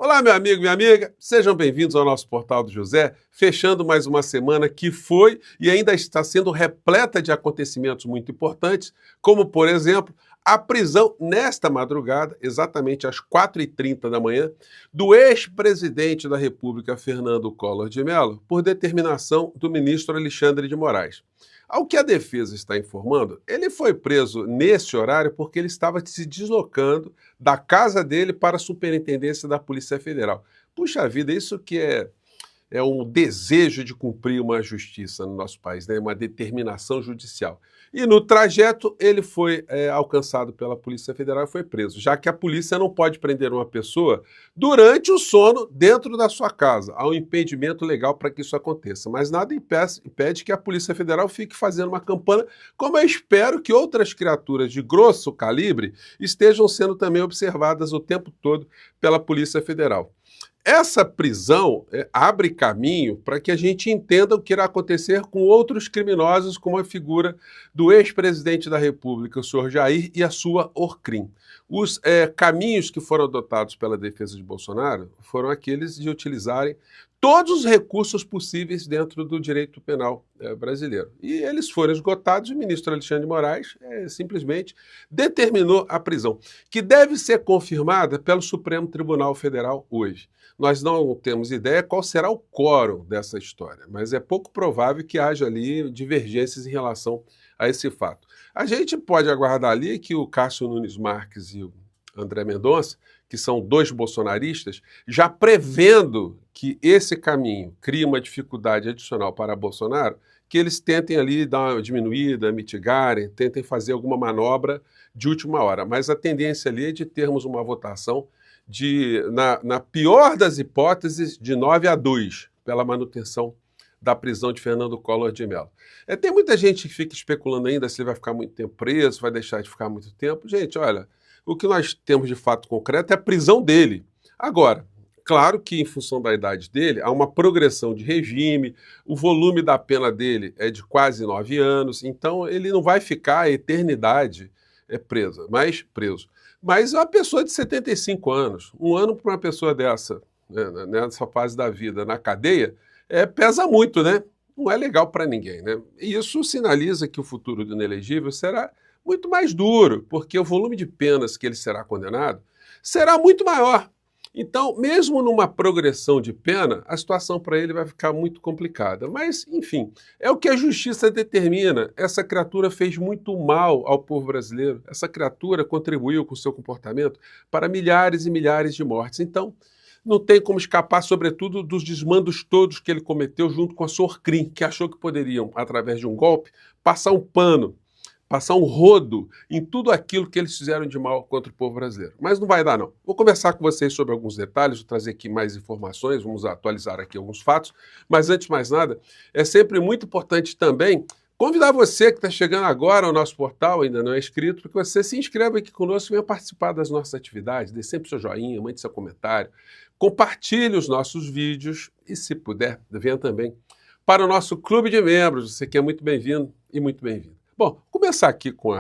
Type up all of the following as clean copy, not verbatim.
Olá, meu amigo, minha amiga, sejam bem-vindos ao nosso Portal do José, fechando mais uma semana que foi e ainda está sendo repleta de acontecimentos muito importantes, como, por exemplo, a prisão nesta madrugada, exatamente às 4h30 da manhã, do ex-presidente da República, Fernando Collor de Mello, por determinação do ministro Alexandre de Moraes. Ao que a defesa está informando, ele foi preso nesse horário porque ele estava se deslocando da casa dele para a Superintendência da Polícia Federal. Puxa vida, isso que é um desejo de cumprir uma justiça no nosso país, né? Uma determinação judicial. E no trajeto ele foi alcançado pela Polícia Federal e foi preso, já que a polícia não pode prender uma pessoa durante o sono dentro da sua casa. Há um impedimento legal para que isso aconteça, mas nada impede que a Polícia Federal fique fazendo uma campana, como eu espero que outras criaturas de grosso calibre estejam sendo também observadas o tempo todo pela Polícia Federal. Essa prisão abre caminho para que a gente entenda o que irá acontecer com outros criminosos, como a figura do ex-presidente da República, o senhor Jair, e a sua Orcrim. Os caminhos que foram adotados pela defesa de Bolsonaro foram aqueles de utilizarem todos os recursos possíveis dentro do direito penal brasileiro. E eles foram esgotados e o ministro Alexandre de Moraes simplesmente determinou a prisão, que deve ser confirmada pelo Supremo Tribunal Federal hoje. Nós não temos ideia qual será o quórum dessa história, mas é pouco provável que haja ali divergências em relação a esse fato. A gente pode aguardar ali que o Cássio Nunes Marques e o André Mendonça, que são dois bolsonaristas, já prevendo que esse caminho cria uma dificuldade adicional para Bolsonaro, que eles tentem ali dar uma diminuída, mitigarem, tentem fazer alguma manobra de última hora. Mas a tendência ali é de termos uma votação na pior das hipóteses, de 9-2, pela manutenção da prisão de Fernando Collor de Mello. Tem muita gente que fica especulando ainda se ele vai ficar muito tempo preso, vai deixar de ficar muito tempo. Gente, olha, o que nós temos de fato concreto é a prisão dele. Agora, claro que em função da idade dele, há uma progressão de regime, o volume da pena dele é de quase 9 anos, então ele não vai ficar a eternidade preso. Mas é uma pessoa de 75 anos, um ano para uma pessoa dessa, né, nessa fase da vida, na cadeia, pesa muito, né? Não é legal para ninguém, né? E isso sinaliza que o futuro do inelegível será muito mais duro, porque o volume de penas que ele será condenado será muito maior. Então, mesmo numa progressão de pena, a situação para ele vai ficar muito complicada. Mas, enfim, é o que a justiça determina. Essa criatura fez muito mal ao povo brasileiro. Essa criatura contribuiu com o seu comportamento para milhares e milhares de mortes. Então, não tem como escapar, sobretudo, dos desmandos todos que ele cometeu junto com a sua Orcrim, que achou que poderiam, através de um golpe, passar um pano, passar um rodo em tudo aquilo que eles fizeram de mal contra o povo brasileiro. Mas não vai dar, não. Vou conversar com vocês sobre alguns detalhes, vou trazer aqui mais informações, vamos atualizar aqui alguns fatos, mas antes de mais nada, é sempre muito importante também convidar você que está chegando agora ao nosso portal, ainda não é inscrito, para que você se inscreva aqui conosco e venha participar das nossas atividades, dê sempre seu joinha, mande seu comentário, compartilhe os nossos vídeos e, se puder, venha também para o nosso clube de membros. Você que é muito bem-vindo e muito bem-vindo. Bom, vou começar aqui com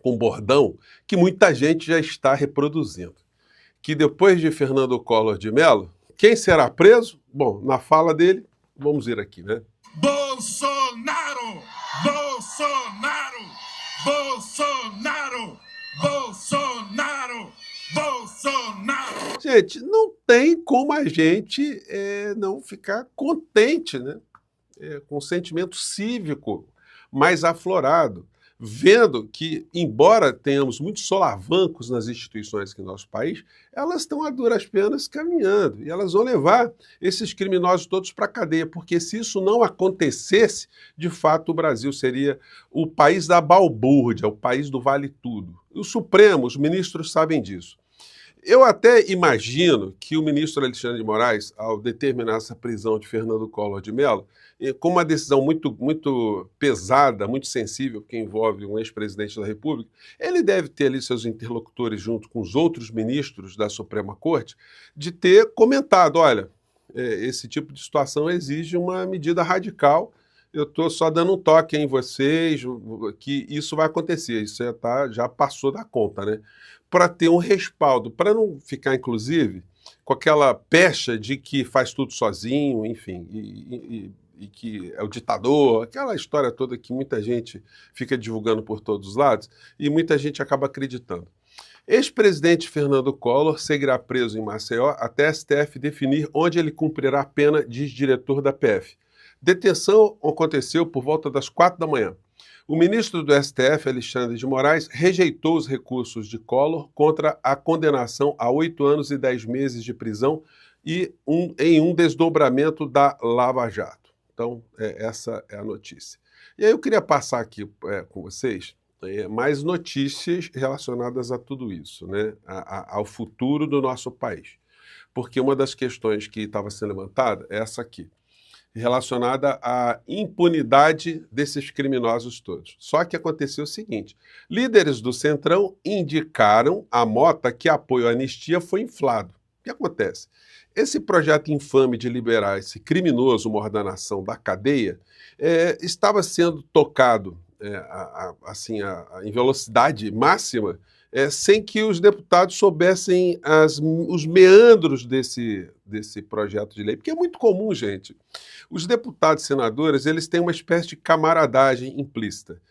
um bordão que muita gente já está reproduzindo. Que depois de Fernando Collor de Mello, quem será preso? Bom, na fala dele, vamos ver aqui, né? Bolsonaro! Bolsonaro! Bolsonaro! Bolsonaro! Bolsonaro! Gente, não tem como a gente não ficar contente, né? Com um sentimento cívico mais aflorado, vendo que, embora tenhamos muitos solavancos nas instituições aqui no nosso país, elas estão a duras penas caminhando, e elas vão levar esses criminosos todos para a cadeia, porque se isso não acontecesse, de fato o Brasil seria o país da balbúrdia, o país do vale tudo. O Supremo, os ministros sabem disso. Eu até imagino que o ministro Alexandre de Moraes, ao determinar essa prisão de Fernando Collor de Mello, com uma decisão muito pesada, muito sensível, que envolve um ex-presidente da República, ele deve ter ali seus interlocutores junto com os outros ministros da Suprema Corte, de ter comentado, olha, esse tipo de situação exige uma medida radical, eu estou só dando um toque em vocês, que isso vai acontecer, isso já passou da conta, né? Para ter um respaldo, para não ficar, inclusive, com aquela pecha de que faz tudo sozinho, enfim, e que é o ditador, aquela história toda que muita gente fica divulgando por todos os lados e muita gente acaba acreditando. Ex-presidente Fernando Collor seguirá preso em Maceió até a STF definir onde ele cumprirá a pena, diz diretor da PF. Detenção aconteceu por volta das 4 da manhã. O ministro do STF, Alexandre de Moraes, rejeitou os recursos de Collor contra a condenação a 8 anos e 10 meses de prisão em um desdobramento da Lava Jato. Então, essa é a notícia. E aí eu queria passar aqui com vocês mais notícias relacionadas a tudo isso, né? Ao futuro do nosso país. Porque uma das questões que estava sendo levantada é essa aqui, relacionada à impunidade desses criminosos todos. Só que aconteceu o seguinte, líderes do Centrão indicaram à Mota que apoio à anistia foi inflado. O que acontece? Esse projeto infame de liberar esse criminoso maior da nação da cadeia estava sendo tocado em velocidade máxima, sem que os deputados soubessem os meandros desse projeto de lei. Porque é muito comum, gente. Os deputados e senadores, eles têm uma espécie de camaradagem implícita.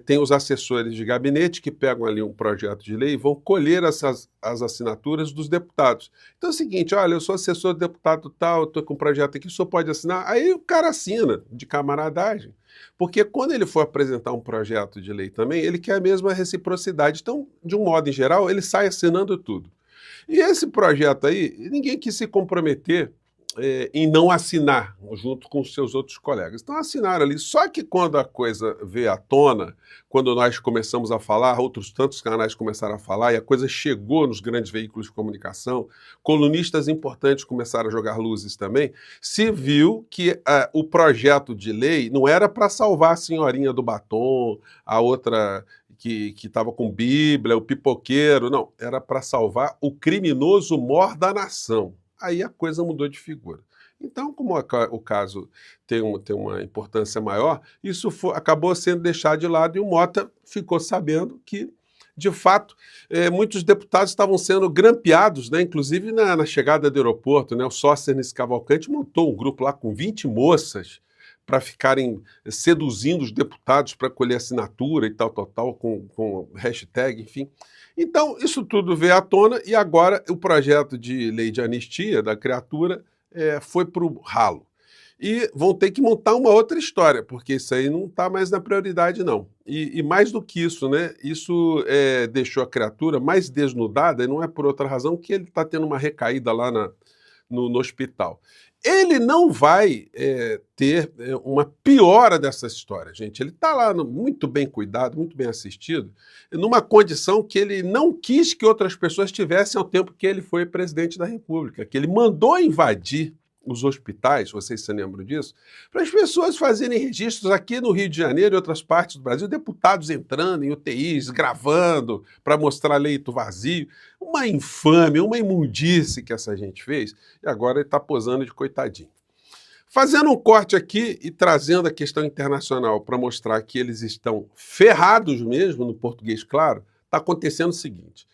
Tem os assessores de gabinete que pegam ali um projeto de lei e vão colher as assinaturas dos deputados. Então é o seguinte, olha, eu sou assessor do deputado tal, estou com um projeto aqui, o senhor pode assinar? Aí o cara assina, de camaradagem. Porque quando ele for apresentar um projeto de lei também, ele quer a mesma reciprocidade. Então, de um modo em geral, ele sai assinando tudo. E esse projeto aí, ninguém quis se comprometer em não assinar, junto com os seus outros colegas. Então assinaram ali, só que quando a coisa veio à tona, quando nós começamos a falar, outros tantos canais começaram a falar, e a coisa chegou nos grandes veículos de comunicação, colunistas importantes começaram a jogar luzes também, se viu que o projeto de lei não era para salvar a senhorinha do batom, a outra que estava com Bíblia, o pipoqueiro, não, era para salvar o criminoso mor da nação. Aí a coisa mudou de figura. Então, como o caso tem uma importância maior, isso acabou sendo deixado de lado e o Mota ficou sabendo que, de fato, muitos deputados estavam sendo grampeados, né, inclusive na chegada do aeroporto. Né, o Sóstenes Cavalcante montou um grupo lá com 20 moças para ficarem seduzindo os deputados para colher assinatura e tal, com hashtag, enfim. Então, isso tudo veio à tona e agora o projeto de lei de anistia da criatura foi para o ralo. E vão ter que montar uma outra história, porque isso aí não está mais na prioridade, não. E mais do que isso, né? Isso deixou a criatura mais desnudada, e não é por outra razão que ele está tendo uma recaída lá no hospital. Ele não vai ter uma piora dessa história, gente. Ele está lá muito bem cuidado, muito bem assistido, numa condição que ele não quis que outras pessoas tivessem ao tempo que ele foi presidente da República, que ele mandou invadir os hospitais, vocês se lembram disso, para as pessoas fazerem registros aqui no Rio de Janeiro e outras partes do Brasil, deputados entrando em UTIs, gravando para mostrar leito vazio. Uma infâmia, uma imundície que essa gente fez, e agora ele está posando de coitadinho. Fazendo um corte aqui e trazendo a questão internacional para mostrar que eles estão ferrados mesmo, no português claro, está acontecendo o seguinte.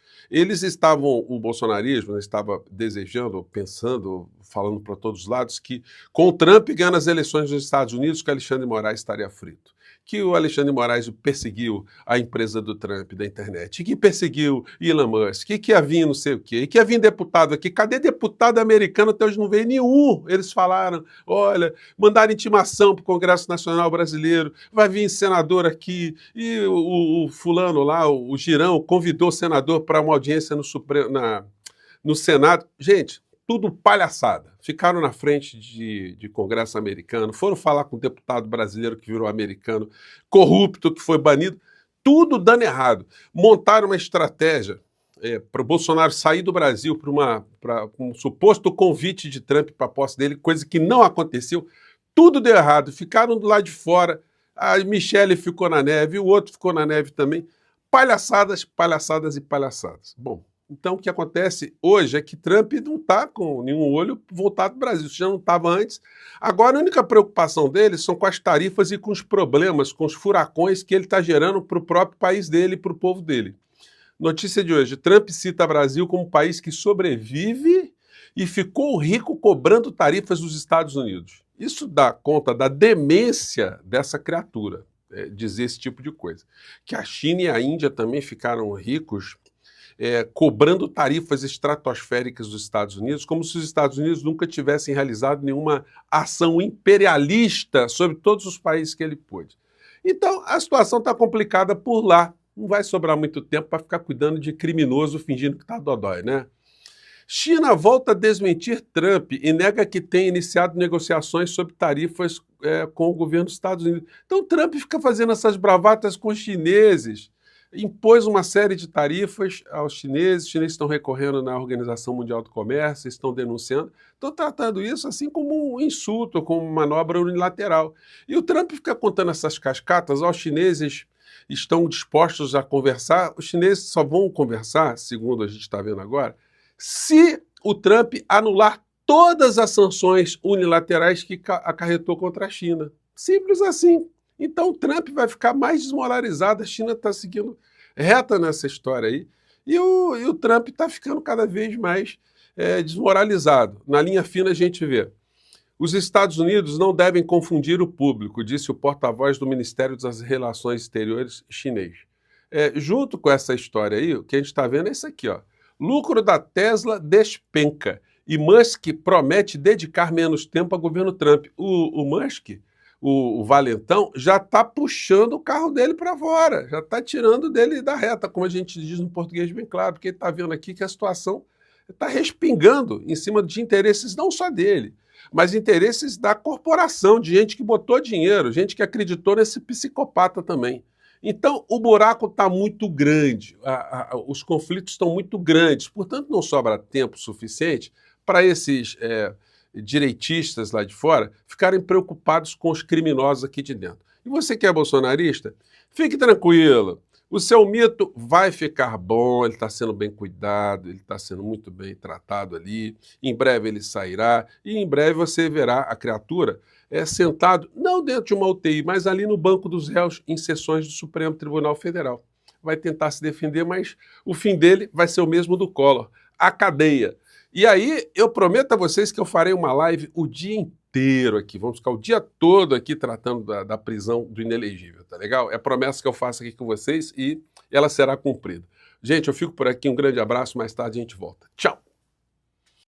O bolsonarismo estava desejando, pensando, falando para todos os lados que com o Trump ganhando as eleições dos Estados Unidos, que Alexandre de Moraes estaria frito. Que o Alexandre de Moraes perseguiu a empresa do Trump, da internet, que perseguiu Elon Musk, que ia vir não sei o quê, que ia vir deputado aqui. Cadê deputado americano? Até hoje não veio nenhum. Eles falaram, olha, mandaram intimação para o Congresso Nacional Brasileiro, vai vir senador aqui, e o fulano lá, o Girão, convidou o senador para uma audiência no Senado. Gente, tudo palhaçada. Ficaram na frente de Congresso americano, foram falar com um deputado brasileiro que virou americano, corrupto, que foi banido, tudo dando errado. Montaram uma estratégia para o Bolsonaro sair do Brasil para um suposto convite de Trump para a posse dele, coisa que não aconteceu. Tudo deu errado. Ficaram do lado de fora. A Michelle ficou na neve, o outro ficou na neve também. Palhaçadas, palhaçadas e palhaçadas. Bom, então o que acontece hoje é que Trump não está com nenhum olho voltado para o Brasil. Isso já não estava antes. Agora a única preocupação dele são com as tarifas e com os problemas, com os furacões que ele está gerando para o próprio país dele e para o povo dele. Notícia de hoje, Trump cita o Brasil como um país que sobrevive e ficou rico cobrando tarifas dos Estados Unidos. Isso dá conta da demência dessa criatura, dizer esse tipo de coisa. Que a China e a Índia também ficaram ricos cobrando tarifas estratosféricas dos Estados Unidos, como se os Estados Unidos nunca tivessem realizado nenhuma ação imperialista sobre todos os países que ele pôde. Então, a situação está complicada por lá. Não vai sobrar muito tempo para ficar cuidando de criminoso fingindo que está dodói, né? China volta a desmentir Trump e nega que tenha iniciado negociações sobre tarifas com o governo dos Estados Unidos. Então, Trump fica fazendo essas bravatas com os chineses, impôs uma série de tarifas aos chineses, os chineses estão recorrendo na Organização Mundial do Comércio, estão denunciando, estão tratando isso assim como um insulto, como uma manobra unilateral. E o Trump fica contando essas cascatas, os chineses estão dispostos a conversar, os chineses só vão conversar, segundo a gente está vendo agora, se o Trump anular todas as sanções unilaterais que acarretou contra a China. Simples assim. Então o Trump vai ficar mais desmoralizado, a China está seguindo reta nessa história aí, e o Trump está ficando cada vez mais desmoralizado. Na linha fina a gente vê. Os Estados Unidos não devem confundir o público, disse o porta-voz do Ministério das Relações Exteriores chinês. Junto com essa história aí, o que a gente está vendo é isso aqui, ó. Lucro da Tesla despenca e Musk promete dedicar menos tempo ao governo Trump. O Musk, o valentão, já está puxando o carro dele para fora, já está tirando dele da reta, como a gente diz no português bem claro, porque ele está vendo aqui que a situação está respingando em cima de interesses não só dele, mas interesses da corporação, de gente que botou dinheiro, gente que acreditou nesse psicopata também. Então, o buraco está muito grande, os conflitos estão muito grandes, portanto, não sobra tempo suficiente para esses direitistas lá de fora ficarem preocupados com os criminosos aqui de dentro. E você que é bolsonarista, fique tranquilo, o seu mito vai ficar bom, ele está sendo bem cuidado, ele está sendo muito bem tratado ali, em breve ele sairá, e em breve você verá a criatura sentado, não dentro de uma UTI, mas ali no banco dos réus em sessões do Supremo Tribunal Federal. Vai tentar se defender, mas o fim dele vai ser o mesmo do Collor, a cadeia. E aí eu prometo a vocês que eu farei uma live o dia inteiro aqui, vamos ficar o dia todo aqui tratando da prisão do inelegível, tá legal? É a promessa que eu faço aqui com vocês e ela será cumprida. Gente, eu fico por aqui, um grande abraço, mais tarde a gente volta. Tchau!